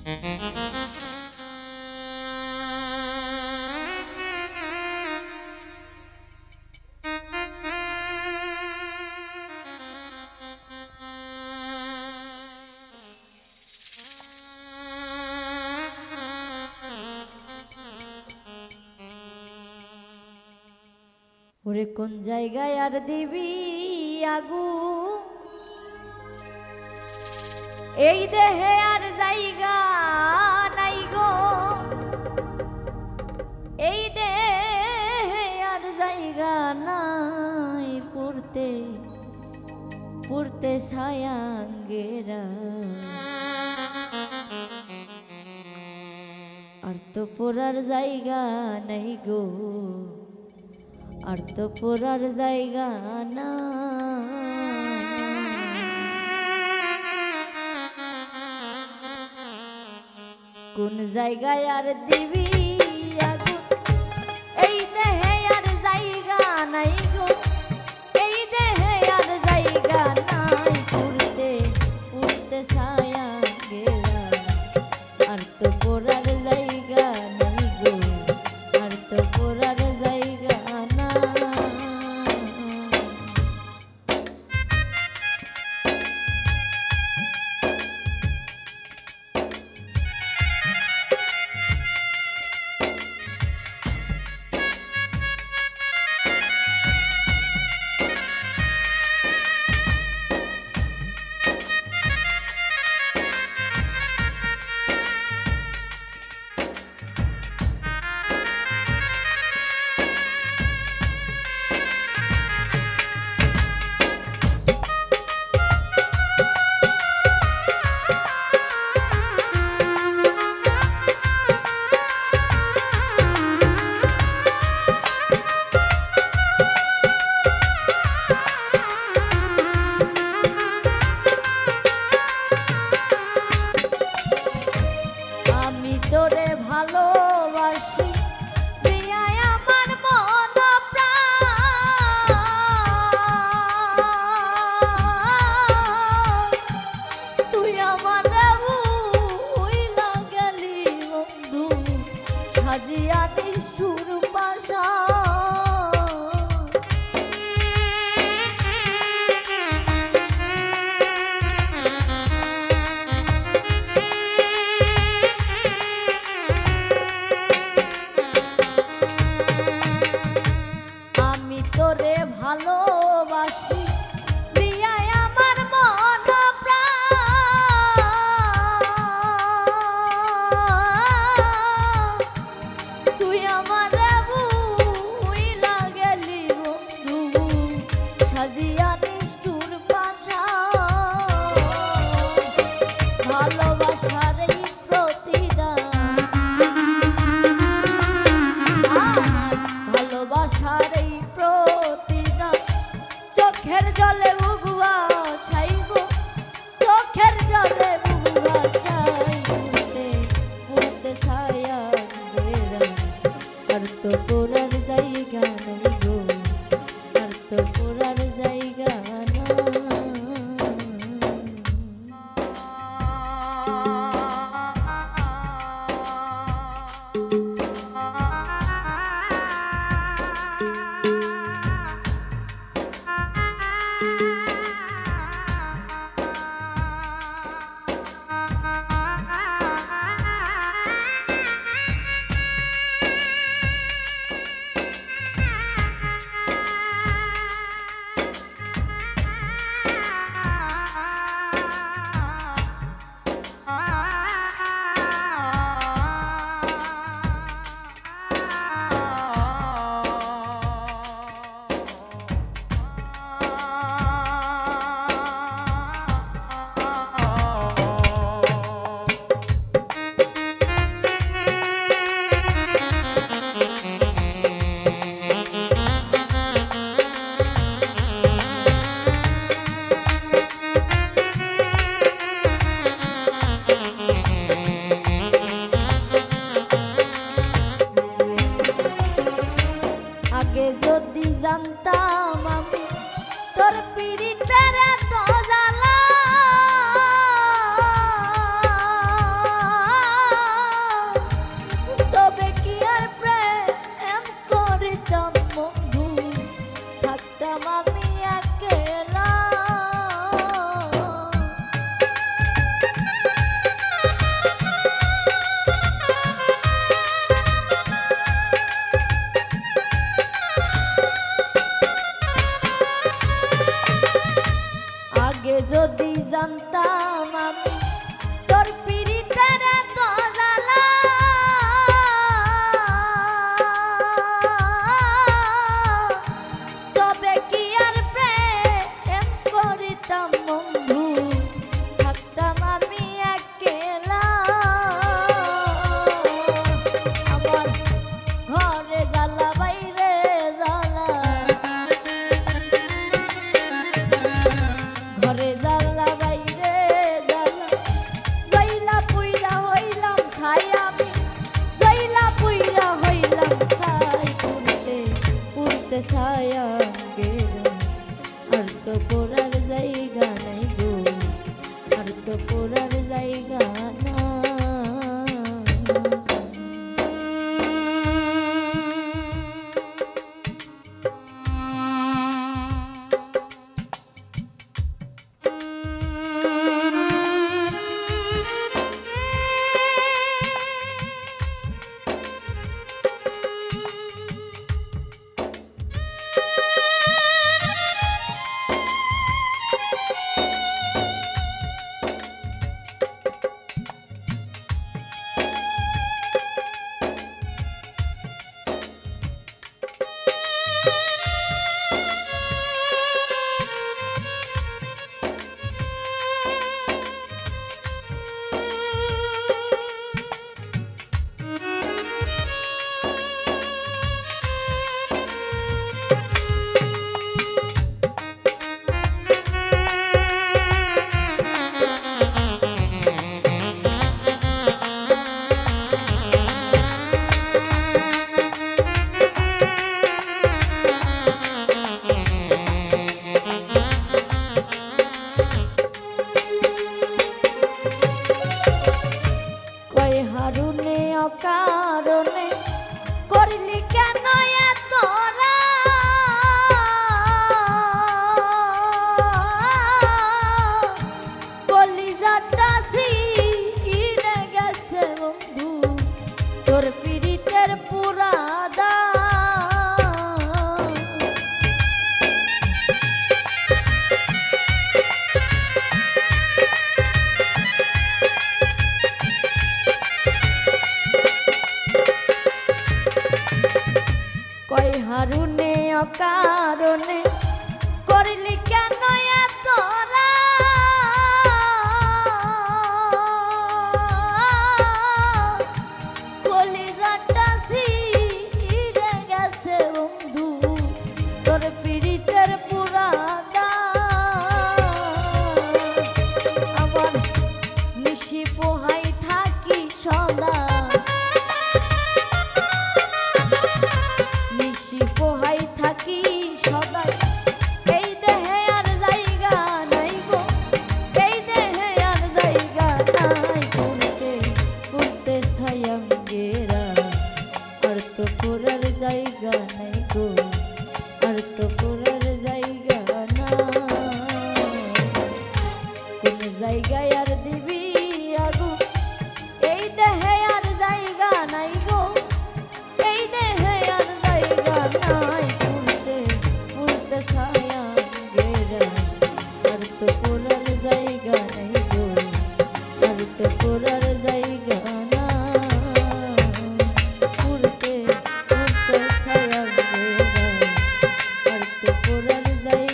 ওরে কোন জায়গায় আর দিবি আগুন, এই দেহে আর জায়গা নাই গো, এই দেহে আর জায়গা নাই পড়তে পড়তে ছায়াঙ্গেরা, আর তো পড়ার জায়গা নাই গো, আর তো পড়ার জায়গা না। কোন জায়গায় আর দিবি আগুন, এই দেহে আর জায়গা নাই গো, এই দেহে আর জায়গা নাই পড়তে পড়তে ছায়া গেলা, আর তো পড়ার জায়গা নাই গো, আর তো পড়ার জায়গা না। তো পোড়ার জায়গা না। হারুনে অকারণে করলি কেন তোরা, কলিজাটা ছিঁড়ে গেছে বন্ধু তোর পীড়িতের পুরাদা। হারুনে অকারণে করলি কেন তোরা, কলিজাটা ছিঁড়ে গেছে বন্ধু তোর পীড়িতের পুরাদা। আবার নিশি পোহাই থাকি সদা, পোহাই থাকি সদাই এই দেহে আর জায়গা নাই গো, এই দেহে আর জায়গা নাই। পড়তে পড়তে ছায়াঙ্গেরা আর তো পোড়ার জায়গা নাই গো, আর তো পোড়ার জায়গা না। কোন জায়গায় আর দিবি আগুন, এই দেহে আর জায়গা নাই গো, এই দেহে আর জায়গা নাই। পড়তে পড়তে ছায়াঙ্গেরা আর তো পোড়ার জায়গা নাই গো, আর তো পোড়ার জায়গা না। পড়তে পড়তে ছায়াঙ্গেরা আর তো পোড়ার জায়গা